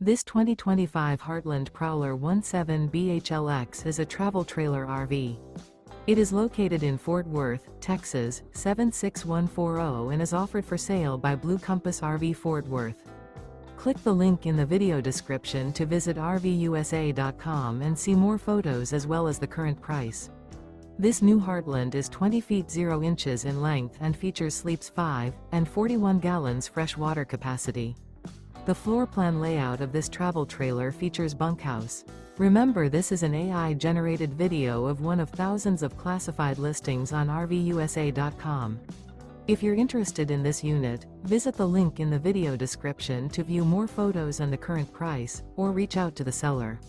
This 2025 Heartland Prowler 17BHLX is a travel trailer RV. It is located in Fort Worth, Texas, 76140 and is offered for sale by Blue Compass RV Fort Worth. Click the link in the video description to visit RVUSA.com and see more photos as well as the current price. This new Heartland is 20 feet 0 inches in length and features sleeps 5 and 41 gallons fresh water capacity. The floor plan layout of this travel trailer features bunkhouse. Remember, this is an AI-generated video of one of thousands of classified listings on RVUSA.com. If you're interested in this unit, visit the link in the video description to view more photos and the current price, or reach out to the seller.